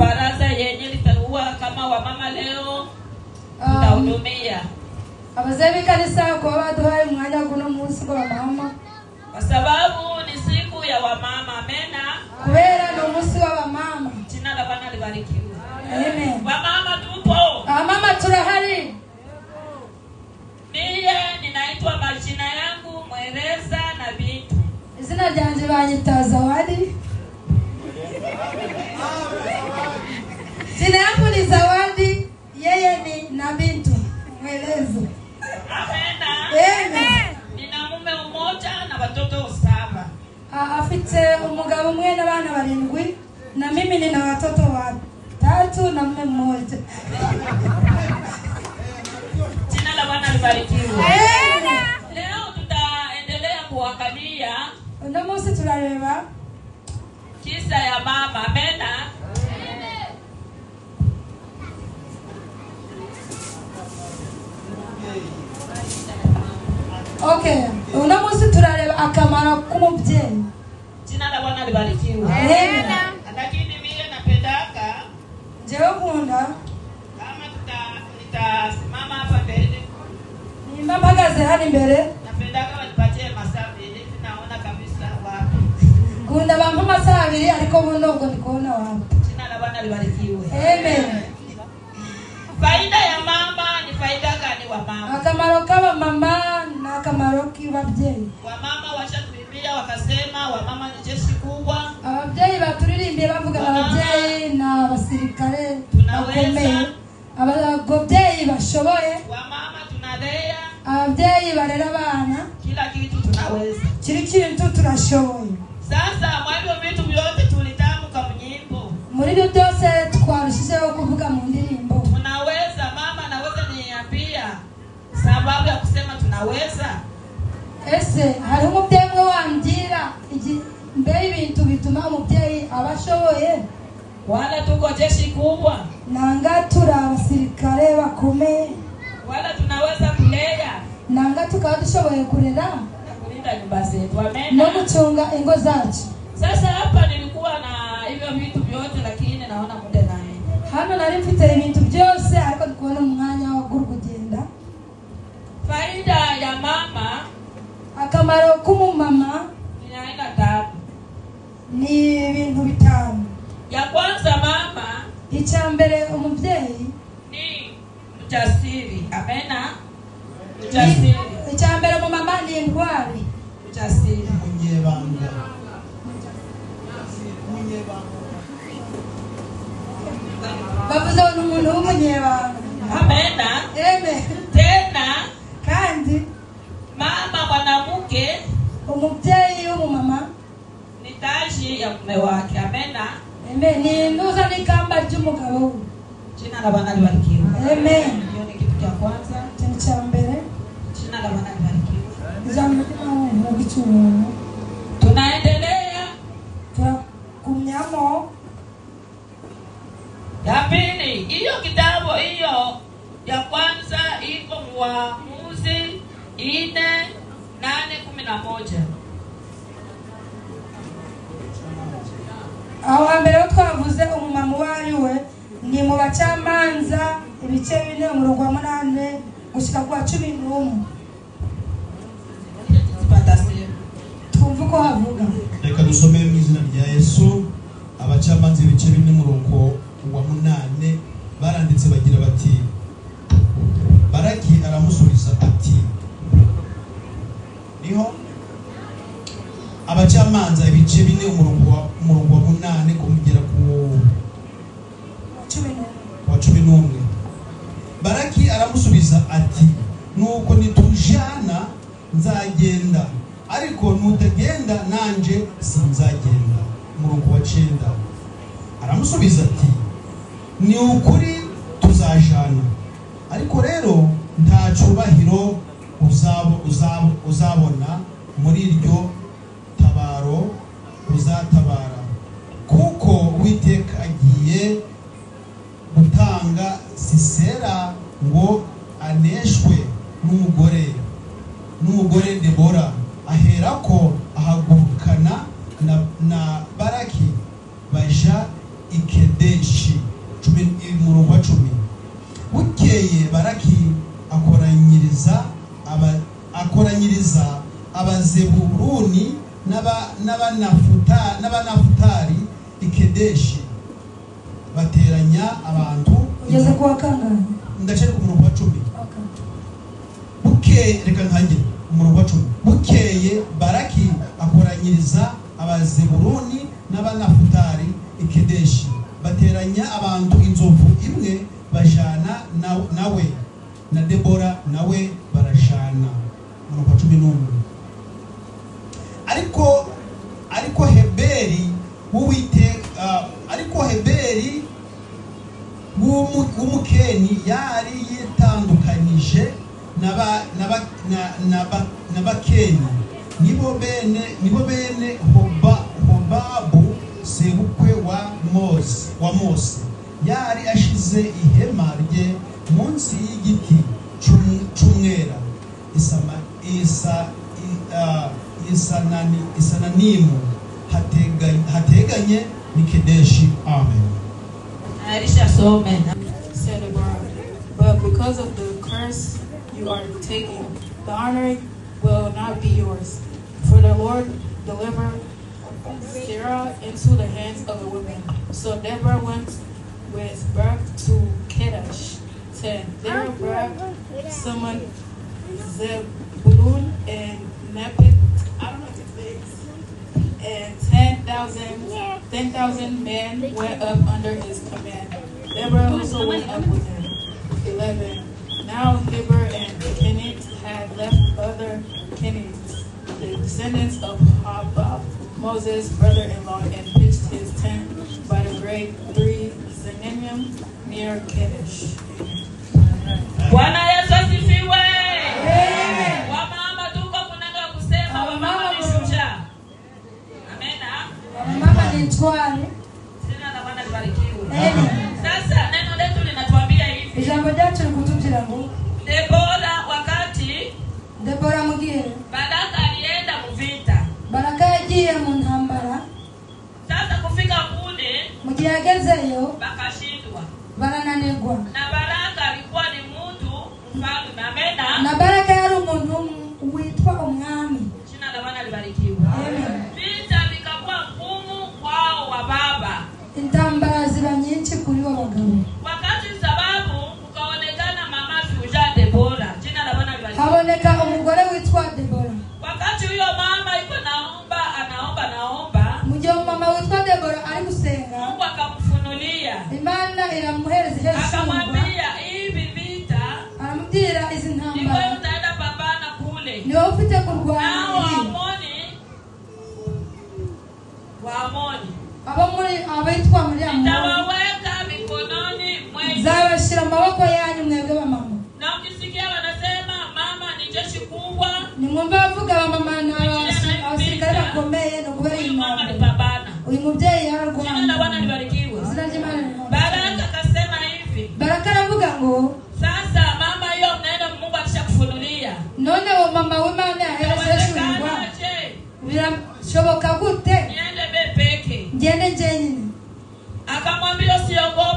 baraza yenye litakuwa kama wamama leo tutahudumia. Abazebi kanisa kwa baduhaye umwanya kuno munsi kwa mama. Kwa sababu ni siku ya wamama. Amena. Kubera ni umunsi wa wamama. Jina la Bwana libarikiwe. Amen. Wamama tupo. Mama turahari. Mie ninaitwa majina yangu Mwereza na Bintu. Izina ryanje banyita Zawadi. Jina yangu ni Zawadi, yeye ni na Bintu. Mwelezo. Amena. Amen. Nina mume mmoja na watoto 7. Afite umugabo umwe n'abana 7 na mimi nina watoto 3 na mume mmoja. Jina la Bwana libarikiwe. Amen. Leo tutaendelea kuangalia uno munsi turareba kisa ya mama. Amena. Okay, uno munsi turareba akamaro k'umubyeyi. Jina la Bwana libarikiwe. Amen. Lakini mimi napendaka jewe nkunda kama nitasimama hapa mbele. Ni mpagaze hano imbere. Napendaka wanipatie masaa 2 naona kabisa wapi. Kunda bampa masaa 2 ariko buno ubwo ndikubona wapi. Jina la Bwana libarikiwe. Amen. Faida ya mama ni faida gani wa mama? Akamaro k'aba mama na akamaro k'ababyeyi. Wa mama washatuimbia wakasema wa mama ni jeshi kubwa. Ababyeyi baturirimbiye bavuga ababyeyi na abasirikare bakomeye. Ababyeyi bashoboye. Wa mama tunalea. Ababyeyi barera abana. Kila kitu tunaweza. Kiri kintu turashoboye. Sasa mwabyo vitu vyote tulitamka mnyimbo. Muri byo byose twarushijeho kuvuga mu ndirimbo. Tunaweza. Mama naweza niambia sababu ya kusema tunaweza. Ese hari umubyeyi wambwira mbe ibintu bituma umubyeyi abashoboye? Wala tuko jeshi kubwa. Nanga tura abasirikare bakomeye. Wala tunaweza kulea. Nanga tukaba dushoboye kurera Na kulinda nyumba zetu. Amen. No gucunga ingo zacu. Sasa hapa nilikuwa na hivyo vitu vyote lakini naona muda naenda. Hano nari mfite ibintu byose ariko ndikubona umwanya wo kugenda. Faida ya mama, akamaro k'umumama ni aina 3. Ni ibintu 5. Ya kwanza mama, icyambere umubyeyi ni mjasiri. Amena. Mjasiri. Icyambere umumama ni intwari. Mjasiri. Munyebanga. Bavuze umuntu w'umunyebanga. Amena. Amen. Tena kandi mama mwanamke, umubyeyi w'umumama ni taji ya mume wake. Amena. Amen. Ni nduza n'ikamba ry'umugabo. Jina la Bwana libarikiwe. Amen. Hiyo ni kitu cha kwanza. Icyambere Jina la Bwana libarikiwe. mu bicumu. Tunaendelea. Kumnyamo. Ya pili, hiyo kitabu hiyo ya kwanza iko Waamuzi 4:8-11. Aho mbere twavuze umumama wariwe ni mu bacamanza ibice 4 umurongo wa 8 gushika kwa 11. Twumva ko havuga. Reka dusome mu izina rya Yesu. Abacamanza ibice 4 umurongo wa 8 baranditse bagira bati, Baraki aramusubiza ati, niho abacamanza ibice 4 umurongo wa 8 kumugera ku 11. Baraki aramusubiza ati, nuko nitujana nzagenda, ariko nutagenda nanje sinzagenda. Umurongo wa 9 aramusubiza ati, ni ukuri tuzajana, ariko rero nta cyubahiro uzabona muri iryo tabaro uzatabara, kuko Uwiteka agiye gutanga Sisera ngo aneshwe n'umugore Debora. Aherako ahagurukana na Baraki baja i Kedeshi. abazeburuni n'abanafutari ikedeshi bateranya abantu. Ugeze kuwa kangahe? Ndashaka ku murongo wa 10. Bukeye reka nkangire umurongo wa 10. Bukeye Baraki akoranyiriza abazeburuni n'abanafutari ikedeshi bateranya abantu inzovu imwe bajana nawe na Debora nawe barashana. Umurongo wa 11. Ariko Heberi w'umukeni yari yitandukanije n'abakeni nibo bene Hobabu sebukwe wa Mose yari ashize ihema rye munsi y'igiti cy'umwera Isananimu hateganye ni Kedeshi. Amen. Said Deborah, but because of the curse you are taking, the honor will not be yours. For the Lord delivered Sarah into the hands of the women. So Deborah went with Barak to Kedesh. 10. There Barak summoned Zebulun and Naphtali, and 10,000 men went up under his command. Deborah also went up with him. 11. Now Heber and Kenite had left other Kenites, the descendants of Hobab, Moses' brother-in-law, and pitched his tent by the great 3 Zenanim near Kedesh. Bwana Yesu asifiwe. Wamama tuko kunaga kusema wamama ni shujaa. Amena. Mama ni twari. Sina na Bwana libarikiwe. Amen. Sasa neno letu linatuambia hivi. Ijambo ryacu rikutubwira ngo Debora mugihe Baraka alienda muvita. Baraka yagiye mu ntambara. Sasa kufika kule mugihe yagezeyo bakashindwa. Barananirwa. Na Baraka alikuwa ni mtu mfalme. Amena. Na Baraka yari umuntu witwa umwami. Jina la Bwana libarikiwe. Amen. Vita vikakuwa ngumu kwao wa baba. Intambara ziba nyinshi kuri wa bagabo. Wakati sababu kukaonekana mama shujaa Debora. Jina la Bwana libarikiwe. Haboneka umugore witwa Debora. Wakati huyo mama yuko naomba. Mujye mama witwa Debora ari gusenga. Mungu akamfunulia. Imana iramuhereza heshima. Akamwambia hivi vita. Aramubwira izi ntambara. Ni utaenda pambana kule. Ni wewe ufite kurwana. Waamoni. Abo muri abitwa muri Amoni. Nitawaweka mikononi mwenu. Zabashira amaboko yanyu mwebwe bamama. Na ukisikia wanasema mama ni jeshi kubwa. Ni mwumva bavuga bamama na abasirikare bakomeye no kubera mama ni pambana. Uyu mubyeyi yararwana. Jina la Bwana libarikiwe. Baraka akasema hivi. Baraka aravuga ngo sasa mama hiyo mnaenda Mungu akishakufunulia. None wa mama w'Imana yahereza birashoboka gute? Niende peke. Ngende njyenyine. Akamwambia usiogope.